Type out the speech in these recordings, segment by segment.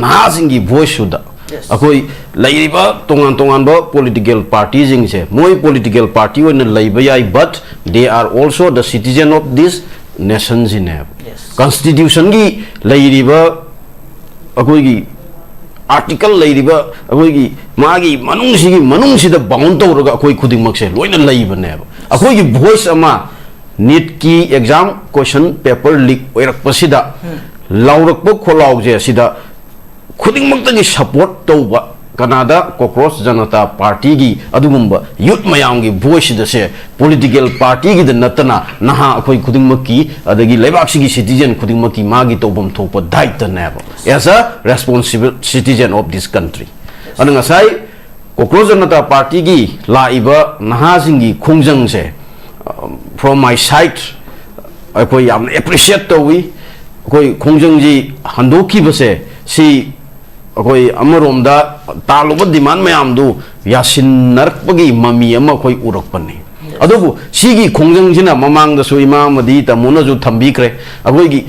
नाजिंगी voice सुदा अकोई लाइरिबा तोंगान political parties जिंगसे मोई political party one Laiba याई but they are also the citizen of this nation जिने constitution की लाइरिबा अकोई की article लाइरिबा अकोई की मागी मनुंसी द bound तो रगा अकोई खुदिंग मक्से लोइना लाइबा ने अकोई की voice अमा NEET की exam question paper leak ओरक पसिदा लाउरक बो खोलाउ जे सिदा खुदिंग मक्ता की support तो बा कनाडा कॉकरोच जनता पार्टी की अदुगुम्बा यूथ मयाम की voice दसे political party की द नतना नहा अकोई खुदिंग मक्की अदगी लेबाक्सी की citizen खुदिंग मक्की मागी तो बम थोप दायित्व नेबो as a responsible citizen of this country अनंग साई कॉकरोच जनता पार्टी की लाइबा नहा सिंगी खुंजंग से from my side अकोई yam appreciate तो हुई अकोई खुंजंग जी हंदोकी बसे सी अकोई अमरोमदा तालुब डिमांड मयाम दु यासिन नरकपगी ममी अमा कोई उरकपनी अदुबु सिगी खोंजंग जिना ममांग द सुइमा मदी तमुना जु थंबीक्रे अकोई की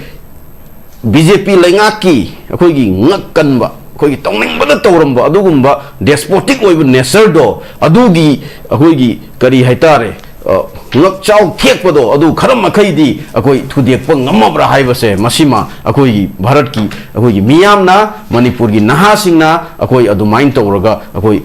बीजेपी लेंगाकी अकोई की ngakkanba अकोई की तौनिंगबदा तौरंबा अदुगुम्बा डेस्पोटिक ओइब नेचर दो अदुगी अकोई की करी हाइतारे ngak chau thek pado adu kharam makhai di akoi thudek pa ngamabra haibase masima akoi bharat ki akoi miyam na manipur gi naha sing na akoi adu main tawraga akoi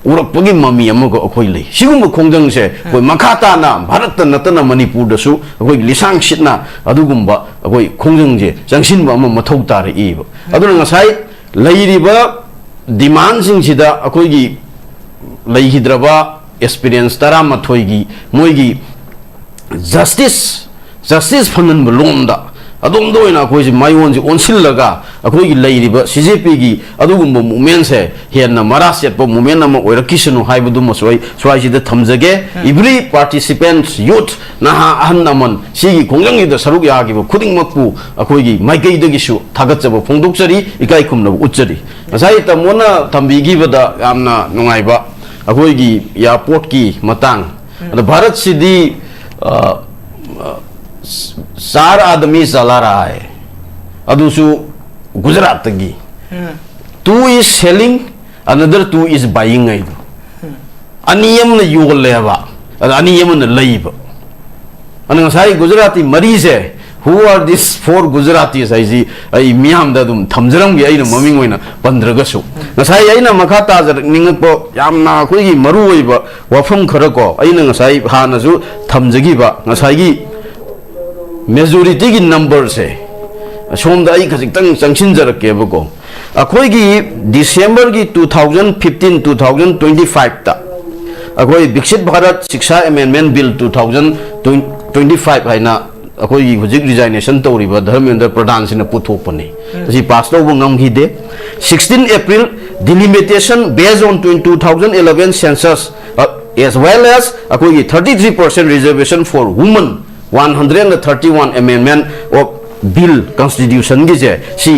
urak pagi mami amago akoi lei sigum khongjang se akoi makhata na bharat ta natana manipur da su akoi lisang sitna adugumba akoi khongjang je jangsin ba ma mathau tare e adu ngasai leiriba demand sing sida akoi gi leihidraba experience tara mathoigi moigi justice fannan belonda adom doina koi mayon ji onsil laga akoi gi leiriba CJP gi adugum movement se henna maraset po movement na oirakisanu haibudu mosoi swai da thamjage every participants youth naha ahannaman sigi kongjang gi da saruk ya gi khuding makpu akoi gi maikai da gi su thagat jaba phongdokchari ikai khumna uchari asai ta mona thambi gi bada amna nungai ba अकोई की airport की मतांग भारत सिदी 4 आदमी चला रहा है अदुसु गुजरात की 2 is selling another 2 is buying आई अनियम न योल लेवा अनियम न लेब अन साई गुजराती मरी से who are these 4 Gujaratis ai miyam da dum thamjaram gi aina maming oina pandragasu ngasai aina makha ta jar ningpo yamna khoi gi maru oiba wafam khara ko aina ngasai hana ju thamjagi ba ngasai gi majority gi number se som da ai khajik tang changsin jarak ke ba ko akhoi gi December gi 2015 2025 ta akhoi Viksit Bharat Shiksha Amendment Bill 2025 haina अकोई हुजिक resignation तौरीबा धर्मेंद्र प्रधान सिना पुथोपने असी pass तौब ngamgide 16 April delimitation based on 2011 census as well as अकोई 33% reservation for women 131 amendment of bill constitution gi je si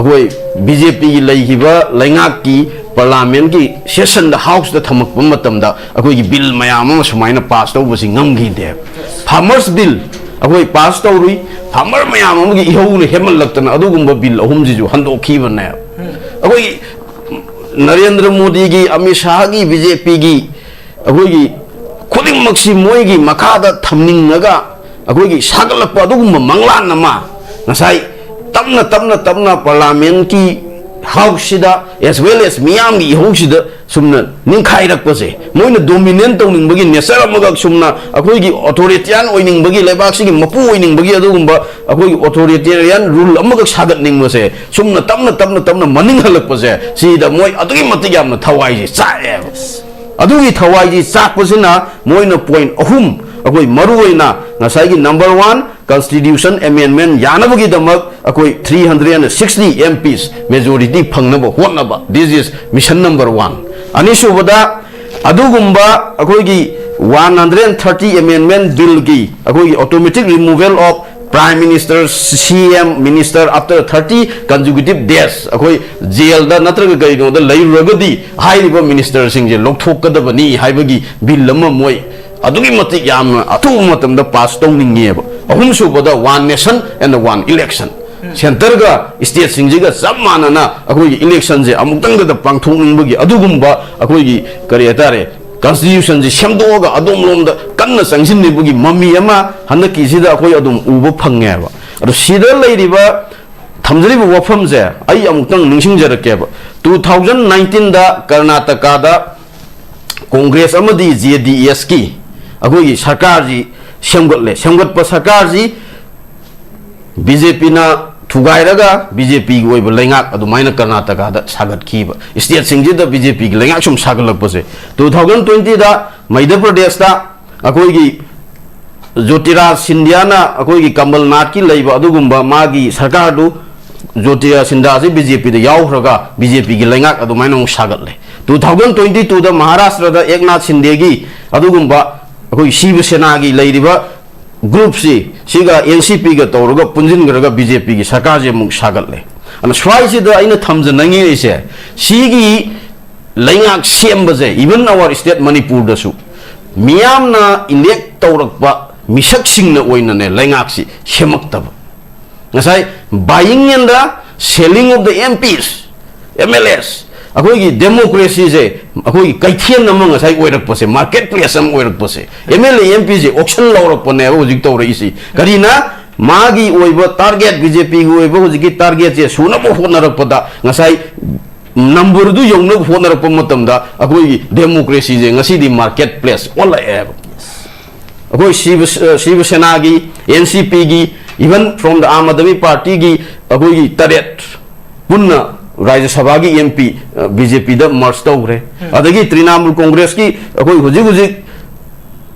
अकोई BJP gi leihiba laingak ki parliament की session the house the thamak matam da अकोई की bill mayam ma sumaina pass tauba si ngamgide farmers bill अकोई पास तौरी farmer मयाम अमगी इहौने Hemal लगतना अदुगुम्बा bill अहुम जिजु हंदोखी बने अकोई नरेंद्र मोदी की अमित शाह की BJP की अकोई की खुदिंग मक्सी मोई की मखादा थमनिंगगा अकोई की सागलप अदुगुम्बा मंगलान नमा नसाई तमना पार्लियामेंट की हाउस सिदा as well as मियाम की इहौ सिदा सुमना निंखाई रखपसे मोइना डोमिनेट तौनिंगबगी नेचर अमगा सुमना अखोई की ऑथोरिटियन ओइनिंगबगी लेबाक्सी की मपु ओइनिंगबगी अदुगुम्बा अखोई ऑथोरिटियन रूल अमगा सागतनिंगबसे सुमना तमना मनिंग हलकपसे सिदा मोइ अदुगी मति यामना थवाई जी चाए अदुगी थवाई जी चापसिना मोइना पॉइंट अहुम अखोई मरुओइना नसाई number 1 constitution amendment yanabagi damak akoi 360 MPs majority phangnaba hotnaba this is mission number 1 anisubada adugumba akoi gi 130 amendment bill gi akoi gi automatic removal of prime minister CM minister after 30 consecutive days akoi jail da natraga gai no da lairagadi hairiba minister singje lokthokadabani haibagi bill lama moi अदुगी मति याम अथु मतम द pass तौनिंगे अहुम सुबदा 1 nation and 1 election centre का स्टेट सिंजिगा सब मानना अखोई इलेक्शन से अमुक्तंग द पांगथोंनिंबगी अदुगुंबा अखोई करि हतारे constitution ji semdoga adom lomda kanna sangsin nibgi mami ama hanaki sida akoi adom ubo phangye ba ado sida leiriba thamjari bu wafam je ai amuktang ningsing jarake ba 2019 da Karnataka da Congress amadi JDS ki akoi sarkar ji semgat pa sarkar ji BJP na Thugairaga BJP goi ba lengak adu maina Karnataka da sagat khiba state singji da BJP gi lengak sum sagalak pase 2020 da Madhya Pradesh da akoi gi Jyotiraj Sindhya na akoi gi Kamal Nath ki leiba adugumba magi sarkar du Jyotiraj Sindhya ji BJP da yawraga BJP gi lengak adu maina sagat le 2022 da Maharashtra da Eknath Shinde gi adugumba akoi Shiv Sena gi leiriba group siga NCP ga tawraga punjin garaga BJP gi sarkar je muk sagat le ana swai si da aina thamjanangi ise sigi laingak semba je even our state Manipur da su miyam na elect tawrakpa misak sing na oina ne laingak si semaktab ngasai buying and the selling of the MPs MLAs akoi democracy je akoi kaithian namang sai oirak pose marketplace am oirak pose MLA MP je auction lawrak pone hojik tawra isi karina magi oiba target BJP gi oiba hojiki target je suna bo honarak pada ngasai number du yongna honarak pamatam da akoi democracy je ngasi di marketplace ola eb akoi Shiv Sena gi NCP gi even from the Aam Aadmi Party gi akoi taret punna Rajya Sabha ki MP BJP da merge tawre adagi Trinamool Congress ki akoi hujik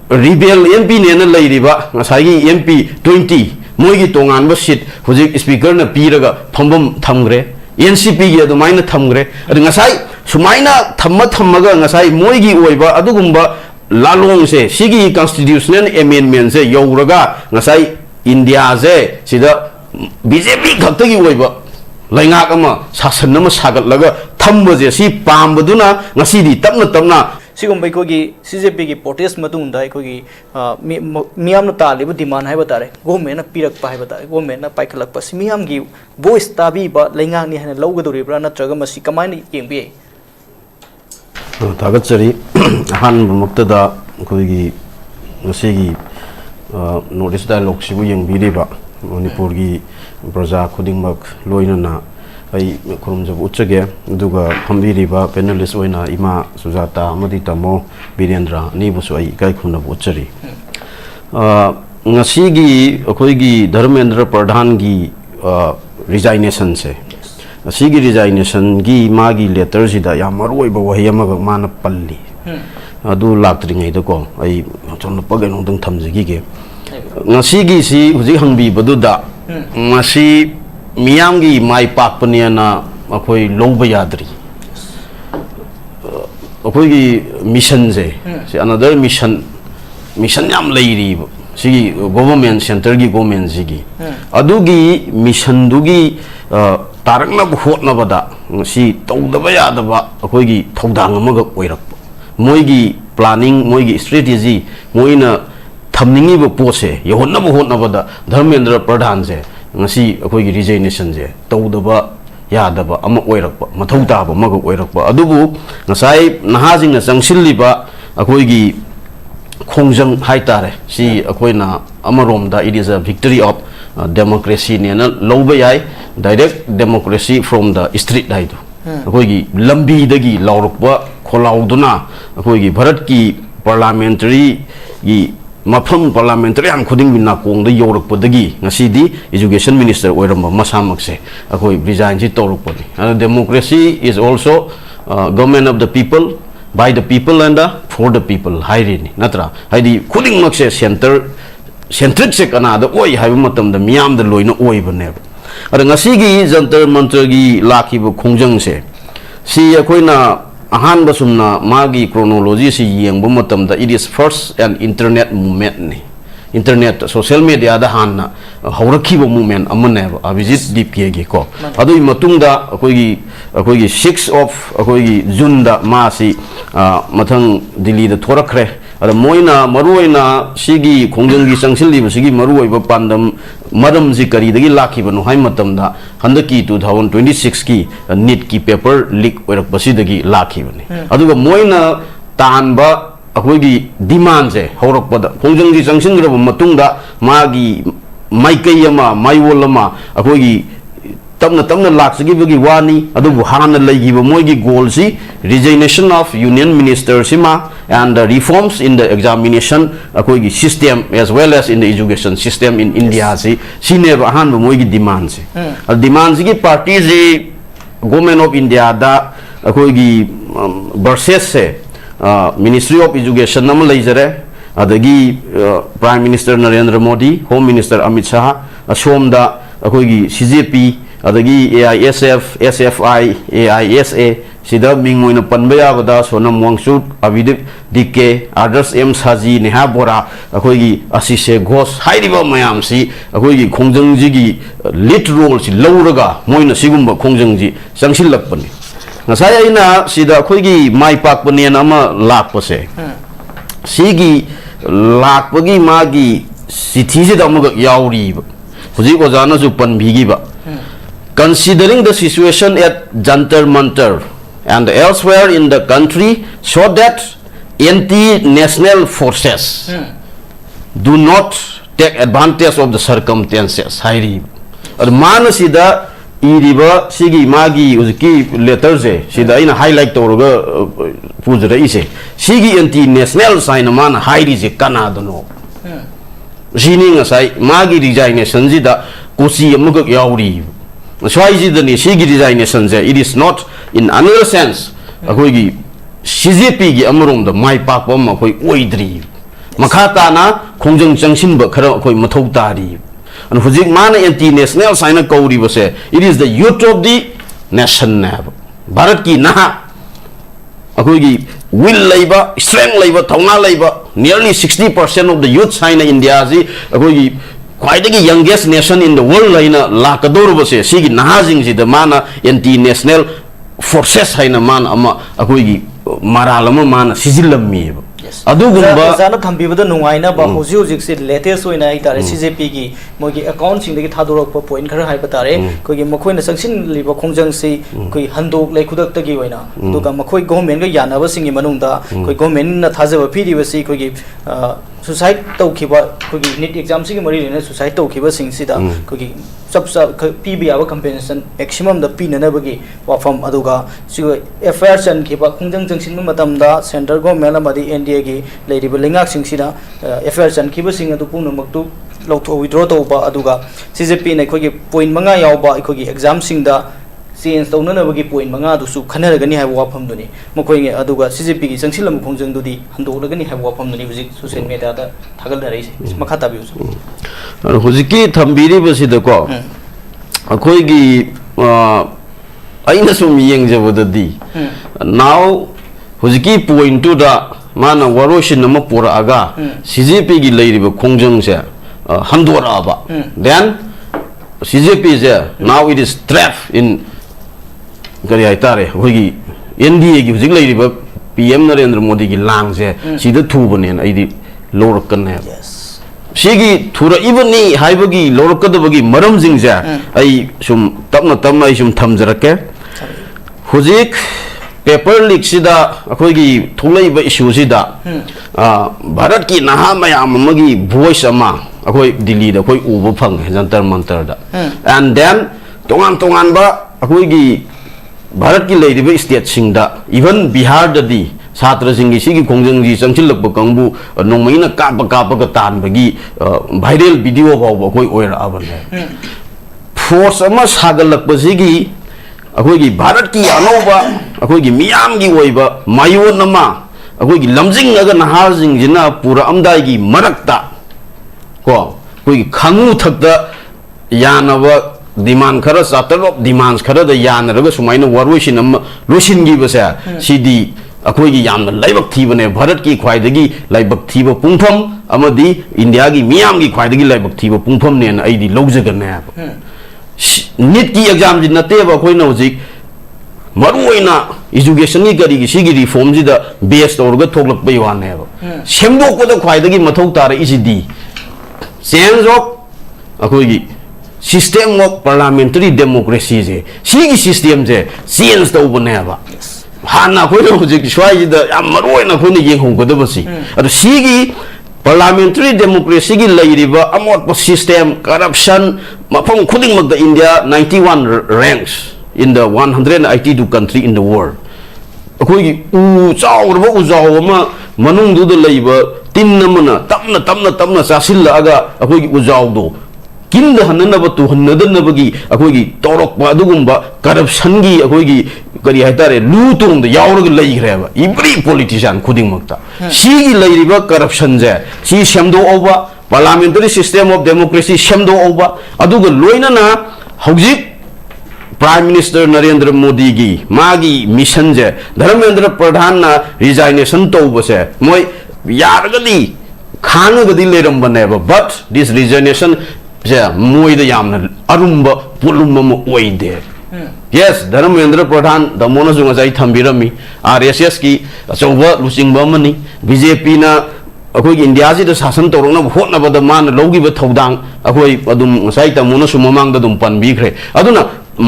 rebel MP ne na leiriba ngasai gi MP 20 moi gi tongan ba seat hujik speaker na piraga phambam thamgre NCP gi adumaina thamgre adu ngasai sumaina thammaga ngasai moi gi oiba adugumba lalong se sigi constitutional amendment se yawraga ngasai India se sida BJP khakta gi oiba laingak ama sasan nama sagat laga thamba je si pambaduna ngasi di tapna sigumbai ko gi CJP gi protest matung dai ko gi miyam na tali bu demand hai batare government na pirak pa hai batare government na paikhalak pa miyam gi voice tabi ba laingak ni hana lawga dori bra na traga masi kamai ni yengbi tagat chari han mukta da ko gi ngasi gi notice dialogue si bu yengbi ri ba Manipur gi Praja Khudingmak loina na ai khurumjab uchage duga phambiriba panelist oina Ima Sujata amadi tamo Birendra ni busu ai kai khuna uchari ngasi gi akhoi gi Dharmendra Pradhan gi resignation se ngasi gi resignation gi magi letter sida yamaroi ba wahiyama ga mana palli adu laktri ngai da ko ai chon pagai nong dang thamjigi ge ngasi gi si huji hangbi baduda ngasi miyam gi mai pak paniana akoi longba yadri akoi gi mission je si another mission yam leiri si government center gi government ji adu gi mission du gi tarakna bu hotna bada si tawdaba yadaba akoi gi thodang amaga oirak moi gi planning moi gi strategy moina thamningi bu pose yehonna bu hotna bada Dharmendra Pradhan je ngasi akoi gi resignation je tawdaba yadaba ama oirakpa mathau taba maga oirakpa adubu ngasai nahajing na changsilliba akoi gi khongjang haitare si akoi na amaromda it is a victory of democracy ne na loba yai direct democracy from the street daidu akoi gi lambi dagi laurukba kholauduna akoi gi bharat ki parliamentary gi mafam parliamentary an khuding bin na kong da yorak podagi ngasi di education minister oiramba masamak se akoi resign ji toruk poni democracy is also government of the people by the people and for the people hairini natra haidi khuding mak se centric se kana da oi haibu matam da miyam da loina oi bane ada ngasi gi jantar mantra gi lakhi bu khongjang se si akoi na ahan basumna magi chronology si yengbu matam da it is first an internet movement ni internet social media da hanna haurakhi bo movement amane abijit dipye gi ko adui matung da akoi gi 6 of akoi gi June da ma si mathang Delhi da thorakre मोइना मरुइना सिगी खोंजंगी संगसिलिब सिगी मरुइब पांदम मदम जी करीदगी लाखिबनो हाय मतमदा हंदकी 2026 की नीट की पेपर लीक ओरकबसिदगी लाखिबने अदुगा मोइना तानबा अखोगी डिमांड से हौरकपदा खोंजंगी संगसिनग्रब मतुंगदा मागी माइकैयमा माइवोलमा अखोगी तमना तमना लाक्सगिबगी वानी अदुबु हाना लैगिब मोइगी गोल सी रिजाइनेशन ऑफ यूनियन मिनिस्टर सिमा and the reforms in the examination अखोगी system as well as in the education system in India si sine bahan moigi demand si demand ki party si government of India da अखोगी versus se Ministry of Education nam leijare adagi Prime Minister Narendra Modi Home Minister Amit Shah ashom da अखोगी CJP adagi AISF SFI AISA सिदा Ming Moina पनबया बदा Sonam वांगसुक अविदिप DK आदर्श M साजी नेहा बोरा अखोगी असिसे घोष हाइरिबा मयाम सि अखोगी खोंजंगजिगी lead role सि लौरगा Moina सिगुम्बा खोंजंगजी संगसिलकपनि ngasai aina sida अखोगी माइ पाकपने नामा लाकपसे सिगी लाकपगी मागी सिथिजे दमग याउरी हुजि ओजाना जु पनबिगिबा considering the situation at Jantar Mantar and elsewhere in the country so that anti-national forces do not take advantage of the circumstances hairi ar manasida iriba sigi magi uzki letter se sida ina highlight toroga pujra ise sigi anti-national sign man hairi je kanadano jini ngasai magi resignation jida kosi amugak yauri it is not in another sense अखोगी CJP की अमरों the माइ पाकपम अखोई ओइद्री मखाता ना खोंजंग चंगसिन ब खर अखोई मथौ तारी अन हुजिक मान anti national sign कौरी बसे it is the youth of the nation ना भारत की नहा अखोगी will Laiba strength Laiba थौना Laiba nearly 60% of the youth sign in India ji अखोगी ख्वाइदगी youngest nation in the world लाइना लाकदोरबसे सिगी नहाजिंग सिद माना एंटी नेशनल forces हाइना मान अमा अखोगी मारालम मान सिजिलम्मीब अदुगुंबा जाना थंबिबदा नुंगाइना बा होजि होजिक से लेटेस्ट होइना आइतारे CJP की मोगी अकाउंट सिंग दगी थादोरक पॉइंट खरा हाइ बतारे कोगी मखोइना संगसिन लिबा खोंजंग से कोई हंदोक लेखुदक तगी होइना दुगा मखोइ गवर्नमेंट गा यानाबा सिंग मनुंगदा कोई गवर्नमेंट ना थाजबा फिदिबसी कोगी सुसाइड तौखिबा कोगी नीट एग्जाम सिंग मरि लेना सुसाइड तौखिबा सिंग सिदा कोगी सब पीबी आबा कंपेंसेशन मैक्सिमम द पीननबगी वाफम अदुगा सिगो एफआईआर सन खिबा खोंजंग जंगसिन मतमदा सेंट्रल गवर्नमेंट अमदी एनडीए की लेरिबा लेंगाक सिंग सिदा एफआईआर सन खिबा सिंग अदु पुनमक्तु लौथो विड्रॉ तौबा अदुगा CJP ने खोगी पॉइंट मंगा यावबा खोगी एग्जाम सिंग दा चेंज तौननबगी पॉइंट मंगा दुसु खनरगनी हाय वाफम दुनी मखोइगे अदुगा CJP की संगसिलम खोंजंग दुदी हंदोलगनी हाय वाफम दुनी हुजिक सोशल मीडिया दा थागल दरेसे मखा ताबिउ हुजिकी थंबिरी बसिदको अखोइगी अइना सुम येंगजबददी नाउ हुजिकी पॉइंट टू दा माना वरोशिन नम पुरागा CJP की लेरिबा खोंजंग से हंदोराबा देन CJP से नाउ इट इज ट्रैप इन करी आइतारे होगी NDA की हुजिक लेरिबा PM नरेंद्र मोदी की लांग से सीधा थूबनेन आइदी लोरकन है सिगी थुरा इबनी हाइबगी लोरकदबगी मरम जिंगजे आई सुम तपना तम आई सुम थमजरके हुजिक पेपर लीक सिदा अखोगी थुलैबा इशू सिदा भारत की नहा मयाम अमगी वॉइस अमा अखोई दिल्ली दा अखोई उबो फंग जंतर मंतर दा एंड देन तोंगान तोंगान बा अखोगी भारत की लेरिबा स्टेट सिंगदा इवन बिहार ददी छात्र सिंगी सिगी खोंजंगी चंगसिलक कंबू नोंमैना काप कापक तानबगी वायरल वीडियो फाव अखोई ओइरा अबन फोर्स अमा सागलक बसिगी अखोगी भारत की अनोबा अखोगी मियाम की ओइबा मायोन अमा अखोगी लमजिंग अगर नहाजिंग जिना पूरा अमदाई मरक्ता को कोई खंगू थकता यानबा डिमांड खरा चातरब डिमांड्स खरा द यानरग सुमाइना वरोइसिन अम लोसिनगी बसे सिदी अखोगी यामना लाइबक थीबने भारत की ख्वाइदगी लाइबक थीब पुंफम अमदी इंडिया की मियाम की ख्वाइदगी लाइबक थीब पुंफम ने आइदी लौजगने नीट की एग्जाम जि नतेब अखोइना हुजिक मरुइना education की करी की reform जी दा base तौर का थोक लग पे युवान है वो शेमदो को तो ख्वाइद की मथौ तारे इसी दी change of अकोई system of parliamentary democracy J C system J change तो बने अब हाँ ना कोई ना मुझे किश्वाई जी दा यार मरोए ना कोई नहीं ये होगा तो बसी अरे सी parliamentary democracy की लाइरिबा अमोट पर system corruption मफम खुदिंग मग द India 91 ranks in the 182 country in the world अकोई उ चाव उजाव मनung दो लाइबा तीन नमना तमना चासिल आगा अकोई उजाव दो किंद हन्नब तु हन्नदनबगी अकोई तौरक अदुगुंबा करप्शन की अकोई करी हाइतारे लू तुंग यावरग लैग्रेबा इबरी पॉलिटिशियन खुदिंग मक्ता सीगी लैरिबा करप्शन जे सी शेमदो ओबा पार्लियामेंटरी सिस्टम ऑफ डेमोक्रेसी शेमदो ओबा अदुग लोइनना हौजिक प्राइम मिनिस्टर नरेंद्र मोदी की मागी मिशन जे धर्मेंद्र प्रधान ना रिजाइनेशन तौबसे मोय यारगदी खानगदी लेरंबनेबा बट दिस रिजाइनेशन जे मोय द यामना अरुंब पुलुम ओइदे yes धर्मेंद्र प्रधान दमोना जो ngazai thambirami RSS की अचौबा लुचिंगबा मनी बीजेपी ना अखोई इंडिया जी द शासन तौरना होटना बद मान लौगिबा थौदांग अखोई अदुम ngazai तमोना सु ममांग द दुम पनबीखरे अदुना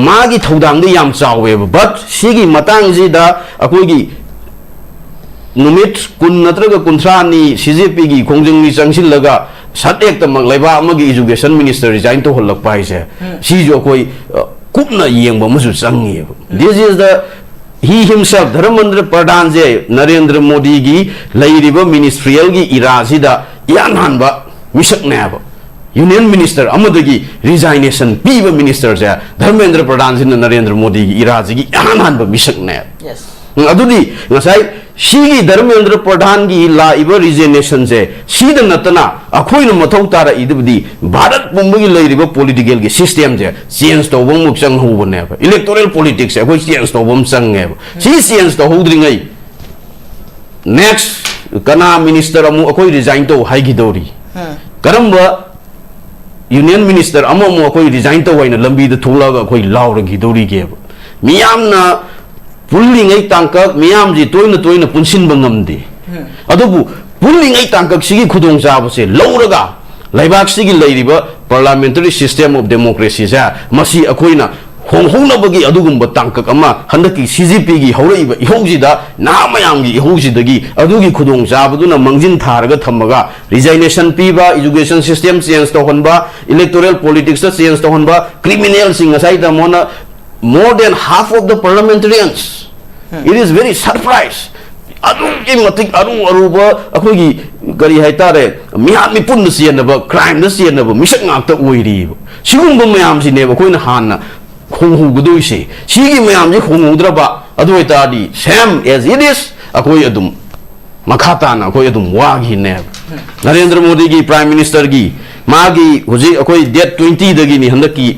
मागी थौदांग द याम चावे बट सिगी मतंग जी दा अखोई की नुमित कुन नत्रगा कुंथ्रानी सीजेपी की खोंजंगनी चंगसिलगा सटेक तमक लेबा अमगी एजुकेशन मिनिस्टर रिजाइन तो होलक पाइसे सी जो कोई कुपना येंगबा मसु चंगी this is the he himself Dharmendra Pradhan जे नरेंद्र मोदी की लैरिबा मिनिस्ट्रियल की इराजिदा यान हानबा मिसकनेब यूनियन मिनिस्टर अमदगी रिजाइनेशन पीबा मिनिस्टर जे धर्मेंद्र प्रधान जी नरेंद्र मोदी की इराजी की यान हानबा मिसकनेब यस अदुदी ngasai sigi धर्मेंद्र प्रधान की लाइबा रिजाइनेशन से सीद नतना अखोइन मथौ तारा इदबदी भारत पुंबगी लैरिबा पॉलिटिकल की सिस्टम जे चेंज तो बम मुक्संग होबने इलेक्टोरल पॉलिटिक्स से कोई चेंज तो बम संगे सी चेंज तो होद्रिंगै नेक्स्ट कना मिनिस्टर अमु अखोई रिजाइन तो हाइगिदोरी करंबा यूनियन मिनिस्टर अमु अखोई रिजाइन तो वाइना लंबी द थोलागा अखोई लावरगिदोरी के मियामना पुल्लिंगै तांकक मियाम जी तोइना पुनसिन बंगमदे अदुबु पुल्लिंगै तांकक सिगी खुदोंग चाबसे लौरगा लैबाक सिगी लैरिबा पार्लियामेंटरी सिस्टम ऑफ डेमोक्रेसी जा मसी अखोइना होंगहोंगनबगी अदुगुंबा तांकक अमा हंदकी सीजीपी की हौरैबा इहौजिदा ना मयामगी इहौजिदगी अदुगी खुदोंग चाबदुना मंजिन थारगा थमगा रिजाइनेशन पीबा एजुकेशन सिस्टम चेंज तोहनबा इलेक्टोरल पॉलिटिक्स चेंज तोहनबा क्रिमिनल सिंग असai ता मोना more than half of the parliamentarians it is very surprise adu ki matik aruba akhoi gari haitare miham mi pun sianaba crime da sianaba misak ngak ta oiri sigumba mayam sine akhoi na hanna khonghu gudoi se sigi mayam ji khonghu draba adu itadi same as it is akhoi adum makhata na akhoi adum wagi ne Narendra Modi ki prime minister ki magi huji akhoi date 20 dagi ni handaki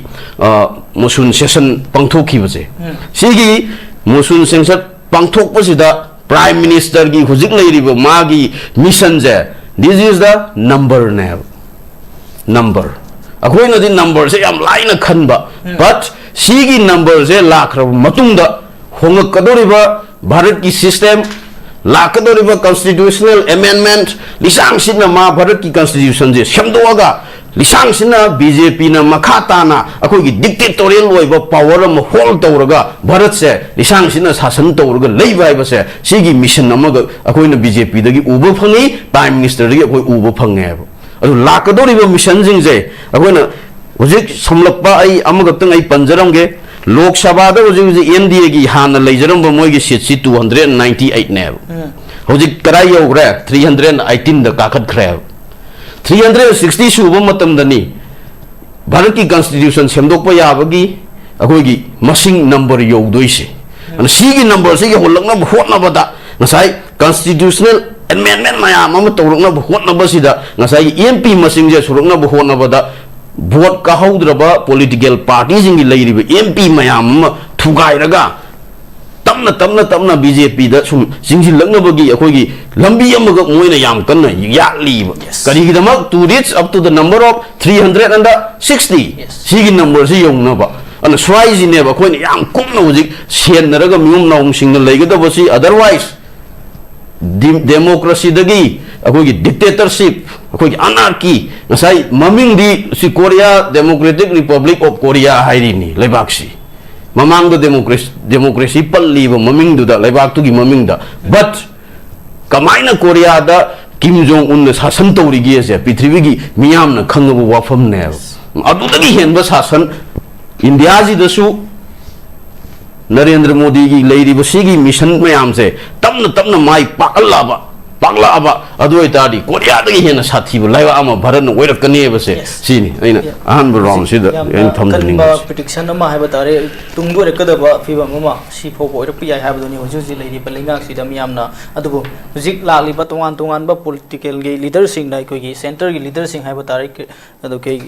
मुसुन session पंगथोखी बजे सिगी मुसुन session पंगथोक पसिदा prime minister की हुजिक लैरिबो मागी mission J this is the number ने number अखोइ नदि number से याम line खनबा but सिगी number से लाखरब मतुंगदा होंगकदोरिबा भारत की system लाकदोरिबा constitutional amendment लिसांग सिना मा भारत की कॉन्स्टिट्यूशन जे शमदोगा लिसांग सिना बीजेपी ना मखाताना अखोई की डिक्टेटोरियल ओइबा पावर अम होल्ड तौरगा भारत से लिसांग सिना शासन तौरगा लैबा हाइबसे सिगी मिशन अमग अखोइना बीजेपी दगी उबो फंगी प्राइम मिनिस्टर दगी अखोई उबो फंगे हाइबो अदु लाकदोरिबा मिशन जिंग जे अखोइना हुजिक समलपा आई अमगतंग आई पंजरमगे लोक सभा दा हुजिक एनडीए की हाना लैजरम मोय की सीट 298 ने हुजिक कराई योग्रे 318 द काखत खरे 360 सुबह मतमदनी भारत की कॉन्स्टिट्यूशन सेमदोकपा याबगी अखोगी मसिंग नंबर योगदोइसे अन सीगी नंबर से होलकना होटनबदा ngasai constitutional amendment mayam am tawrokna hotnabasida ngasai MP masing je surokna hotnabada vote ka haudraba political parties ingi leiribe MP mayam thugairaga tamna BJP da sum singsi langnabagi akogi lambi amaga moina yam kanna yatli karigidamak to reach up to the number of 360 sigi number si yongnaba अन स्वाइजिने अखोइन याम कुमना हुजिक सेनरगा मियुम नाउंसिंग लेगदबसी अदरवाइज डेमोक्रेसी दगी अखोगी डिक्टेटरशिप अखोगी अनार्की नसाई ममिंग दी सी Korea democratic republic of Korea हाइरिनी लेबाक्सी ममांग डेमोक्रेसी पल्लीब ममिंग दुदा लेबाक तुगी ममिंग दा बट कमाइना कोरिया दा किम जोंग उन शासन तौरीगी से पृथ्वी की मियाम न खंगब वाफम ने अदुदगी हेनब शासन इंडिया जी दसु नरेंद्र मोदी की लेरिब सिगी मिशन मयाम से तमन तमन माई पाकलाबा अदुइतादी कोरिया दगी हेन साथीब लाइवा अमा भारत न ओइरकने बसे सिनी अइना अहन राउंड सिदा एन थमदनिंग प्रिडिक्शन अमा है बतारे तुंगो रेकदबा फिबम अमा सिफो ओइरप याय हाबदोनी हुजुजि लेरि बलेंगा सिदा मियामना अदुबो हुजिक लालिबा तोंगान तोंगान बा पॉलिटिकल गे लीडर सिंग नाइ कोगी सेंटर गी लीडर सिंग है बतारे अदु के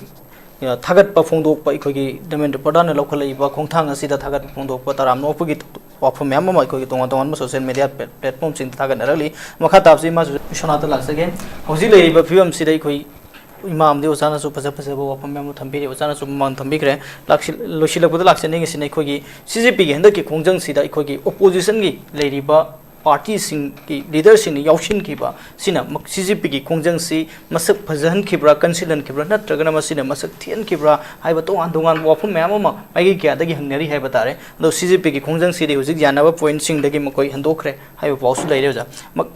थागत फोंदोक अखोगी Dharmendra Pradhan लौखलइबा खोंथांग असिदा थागत फोंदोक तराम नोपगी वाफम ma'am अखोगी तोंगान तोंगान social media platform सिंग थागनरली मखा ताबसि मा विश्वनाथ लाक्सगे हौजि लेरिबा फिबम सिदा अखोई इमाम दे ओजाना सु फजा फजा वाफम मैम थंबिरे ओजाना सु मान थंबिखरे लोसिलबुद लाक्सनिंग सिने अखोगी सीजेपी गे हंदकी खोंजंग सिदा अखोगी ओपोजिशन गी लेरिबा पार्टी सिंह की लीडर सिंह याउशिन खिबा सिना सीजेपी की खोंजंग सी मसक फजहन खिब्रा कंसिलन खिब्रा नत्रगना मसिना मसक थियन खिब्रा हाइबा तोंगान तोंगान वाफम मैम अमा माइगी क्यादगी हंगनरी हाइबा तारे दो सीजेपी की खोंजंग सिदे हुजिक यानाबा पॉइंट सिंह दगी मकोई हंदोखरे हाइबा पाउसु लैरे जा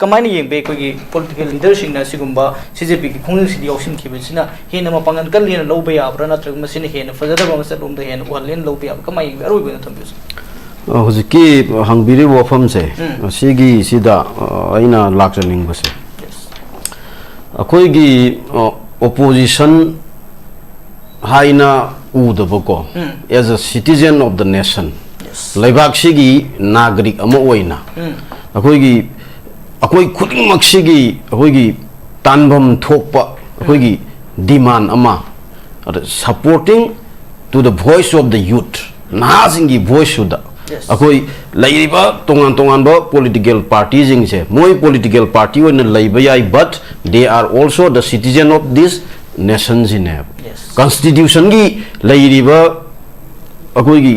कमाइन येंबे कोगी पॉलिटिकल लीडर सिंह ना सिगुंबा सीजेपी की खोंजंग सिदे याउशिन खिबसिना हेन मपांगन कल हेन लौबे याब्रा नत्रग मसिना हेन फजदबा मसक लोमदा हेन वहलेन लौबे याब कमाइन अरोइबन थंबिस हुजिकी हंगबिरि वफम से सिगी सिदा आइना लाक्चनिंग बसे अखोइगी ओपोजिशन हाइना उदबको as a citizen of the nation लेबाक सिगी नागरिक अमा ओइना अखोइगी अखोइ खुदिमक सिगी अखोइगी तानबम थोकपा अखोइगी डिमांड अमा supporting to the voice of the youth नाजिंगी वॉइस सुदा अखोई लैरिबा तोंगान तोंगान बा पॉलिटिकल पार्टी जिंग से मोई पॉलिटिकल पार्टी ओन लैबा याई but they are also the citizen of this nation जिने कॉन्स्टिट्यूशन की लैरिबा अखोई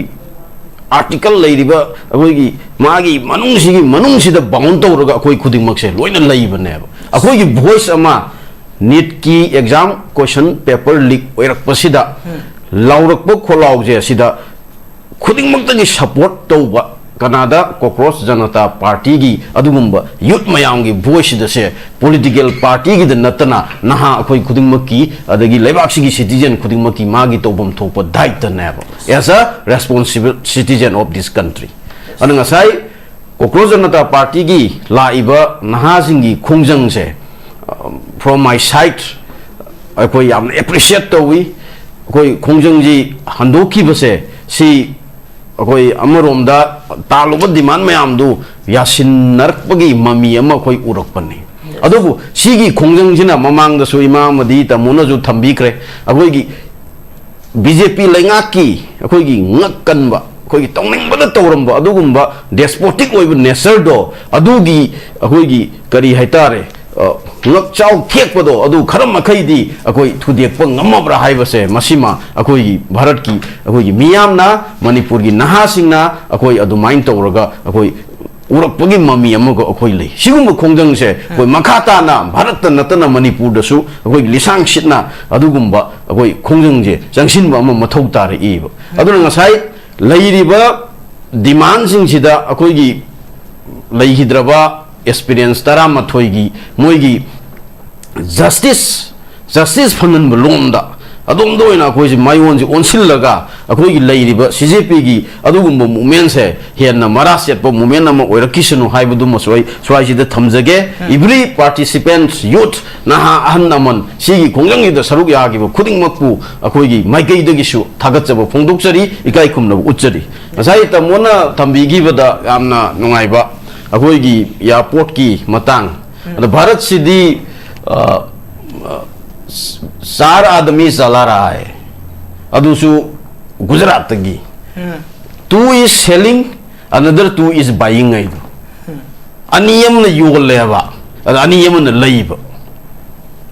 आर्टिकल लैरिबा अखोई मागी मनुंग सिदा बाउंड तौरगा अखोई खुदिमक से लोइना लैबने अखोई वॉइस अमा नीट की एग्जाम क्वेश्चन पेपर लीक ओइरकपसिदा लौरकप खोलाउजे सिदा खुदिंगमक्तगी सपोर्ट तौबा कनाडा कॉकरोच जनता पार्टी की अदुगुंबा यूथ मयाम की वॉइस दसे पॉलिटिकल पार्टी की नतना नहा अखोई खुदिंगमक्की अदगी लेबाक्सी की सिटीजन खुदिंगमक्की मागी तौबम थोप दायित्व नेब as a responsible citizen of this country अनंगासाई कॉकरोच जनता पार्टी की लाइबा नहासिंगी खोंजंग से फ्रॉम माय साइड अखोई याम एप्रिशिएट तौवी अखोई खोंजंग जी हंदोकी बसे सी अखोई अमरोमदा तालुब डिमांड मयामदु यासिनरपगी ममी अमा अखोई उरकपनी अदुबु सिगी खोंजंगसिना ममांगदसु इमामदी तमुनजु थंबिखरे अखोईगी बीजेपी लैंगाकी अखोईगी ngakkanba अखोईगी तौनिंगबदा तौरंबा अदुगुंबा डेस्पोटिक ओइब नेचरदो अदुगी अखोईगी करी हाइतारे ngakchau thekpado adu kharam makaidi akoi thudekpa ngamabra haibase masima akoi bharat ki akoi miyamna manipur gi naha singna akoi adu main tawraga akoi urakpagi mami amago akoi lei sigum khongjang se akoi makhata na bharat natana manipur da su akoi lisang sitna adugumba akoi khongjang je jangsin ba ama mathau tar iba aduna ngasai leiriba demand sing sida akoi gi leihidraba experience तरा मथोगी मोगी justice फंगन लोमदा अदोम दोइना कोई मायोन ओनसिलगा अखोगी लैरिबा CJP की अदुगुंबो movement से हेन मरा सेटपो movement अमा ओइरकिसनु हाइबदु मसोय स्वाइसिदा थमजगे every participants youth नहा अहन अमन सिगी खोंजंगी the सरुक यागिबो खुदिंगमकपु अखोगी माइकैदगिसु थागतजबो फोंदोकचरी इकाई खुमनबो उच्चरी नसाई तमोना थंबिगिबदा यामना नुंगाइबा अखोगी एयरपोर्ट की मतंग भारत सिदी 4 आदमी चला रहा है अदुसु गुजरात की 2 is selling another 2 is buying अनियम न योल लेबा अनियम न लईब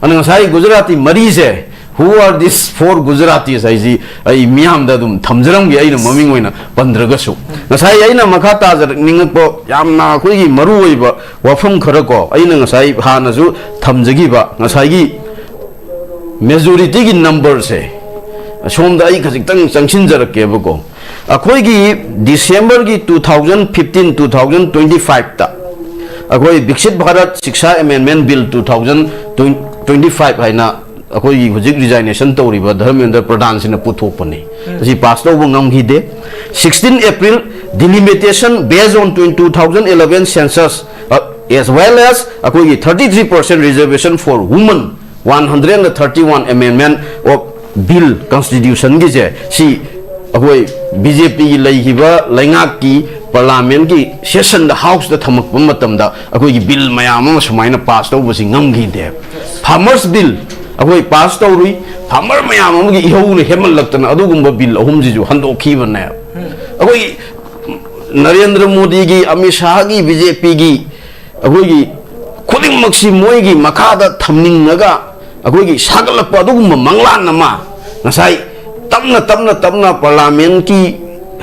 अन ngasai गुजराती मरी से who are these four Gujaratis I see I miam da dum thamjaram gi aina maming oina pandraga su ngasai aina makha ta jar ningpo yamna khoi gi maru oi ba wafam khara ko aina ngasai hana su thamjagi ba ngasai gi majority gi number se som da ai khajik tang changsin jarak ke ba ko akhoi gi December gi 2015 2025 ta akhoi Viksit Bharat Shiksha Amendment Bill 2025 haina अखोई हुजिक resignation तौरीबा धर्मेंद्र प्रधान सिना पुथोकपने असी पास तौबो ngamkhide 16 April delimitation based on 2011 census as well as अखोई 33% reservation for women 131 amendment of bill constitution gi je si अखोई BJP gi leihiba laingak ki parliament ki session the house the thamak matam da अखोई gi bill mayam ma sumaina pass taubo si ngamkhide farmers bill अखोई पास तौरी farmer मयाम अमगी इहौने हेमलक्तना अदुगुंबा bill अहुम जिजु हंदोखिबने अखोई नरेंद्र मोदी की अमित शाह की BJP की अखोई खुदिमक्सी मोयगी मखादा थमनिंगगा अखोई सागलप अदुगुंबा मंगलान नमा नसाई तमना पार्लियामेंट की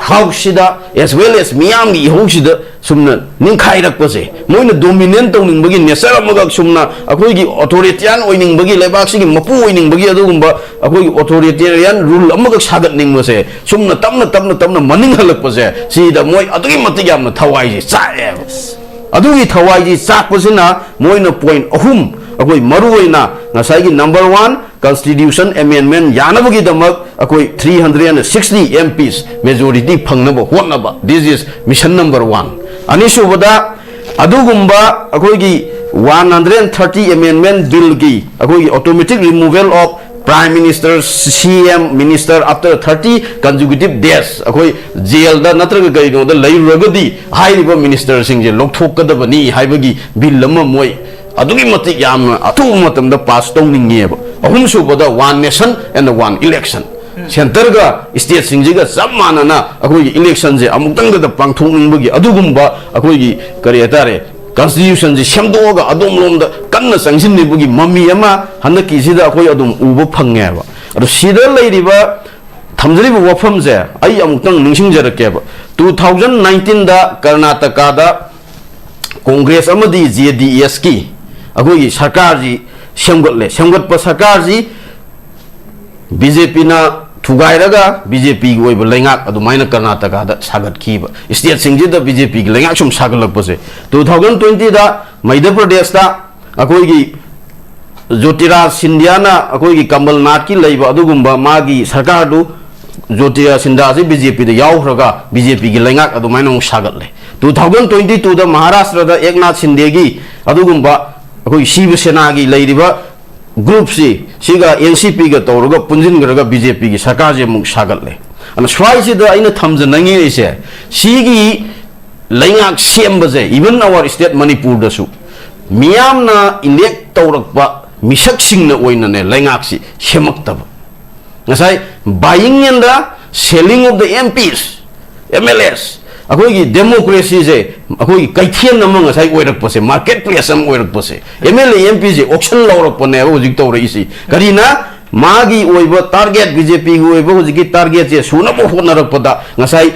हाउसिदा as well as मियाम की हाउसिदा सुमना निंखाइरकपसे मोइना डोमिनेट तौनिंगबगी नेचर अमगा सुमना अखोइगी ऑथोरिटियन ओइनिंगबगी लेबाक्सिगी मपु ओइनिंगबगी अदुगुंबा अखोइगी ऑथोरिटेरियन रूल अमगा सागतनिंगबसे सुमना तमना मनिंग हलकपसे सिदा मोइ अदुगी मति यामना थवाइजी चाए अदुगी थवाइजी चाकपसिना मोइना पॉइंट अहुम अखोइ मरुओइना नसाइगी number 1 Constitution Amendment Yanabagi Damak Akoi 360 MPs majority Pangnaba Honaba. This is mission number 1. Anisubada Adugumba Akoigi 130 Amendment Bill Gi Akoi automatic removal of Prime Minister, CM Minister after 30 consecutive days. Akoi jail da natraga gaigo the lay ragadi high level minister singje lokthokadabani haibagi bill lama moi adugi matik yam atu matam da pass tawningi ahum subada one nation and the one election center ga state singjiga samana na akoi election je amutang da pangthongingbagi adugumba akoi kari atare constitution je shamdoga adum lomda kanna sangsinibagi mami ama hanaki sida akoi adum uba phangye ba adu sida leiriba thamjariba wafam je ai amutang ningsingjarake ba 2019 da Karnataka da Congress amadi JDS ki akoi sarkar ji semgat pa sarkar ji BJP na thugairaga BJP gi oiba lengak adumaina Karnataka da sagat khiba state singji da BJP gi lengak sum sagalak pase 2020 da Madhya Pradesh da akoi gi Jyotiraj Sindhya na akoi gi Kamal Nath ki leiba adugumba magi sarkar du Jyotiraj Sindhya ji BJP da yauhraga BJP gi lengak adumaina sagat le 2022 da Maharashtra da Eknath Shinde gi adugumba akoi Shiv Sena gi leiriba group siga NCP ga tawraga punjin garaga BJP gi sarkar je muk sagatle ana swai si da aina thamjanangi ise sigi laingak semba je even our state Manipur da su miyam na elect tawrakpa misak sing na oina ne laingak si semaktab ngasai buying and the selling of the MPs MLAs akoi gi democracy je akoi kaithian namang sai oirak pose marketplace am oirak pose MLA MP je auction lawrak pone hojik tawra isi karina magi oiba target BJP gi oiba hojiki target je suna bo honarak pada ngasai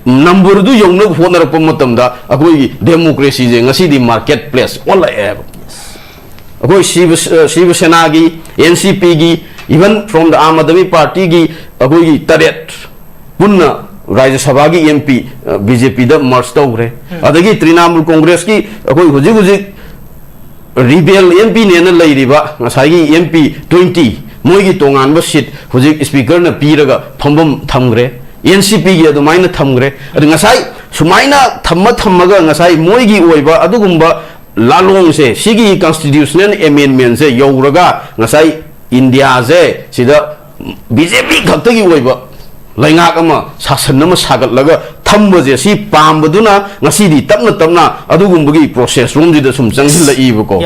number du yongna honarak pamatam da akoi democracy je ngasi di marketplace wala eb akoi Shiv Sena gi NCP gi even from the Aam Aadmi Party gi akoi taret punna Rajya Sabha ki MP BJP da merge tawre adagi Trinamool Congress ki akoi hujik rebel MP ne na leiriba ngasai gi MP 20 moi gi tongan ba seat hujik speaker na piraga thombam thamgre NCP gi adumaina thamgre adu ngasai sumaina thammaga ngasai moi gi oiba adugumba lalong se sigi constitutional amendment se youraga ngasai India je sida BJP khakta gi oiba laingak ama sasan nama sagat laga thamba je si pambaduna ngasi di tapna adugumbagi process room di da sum changil la ibo ko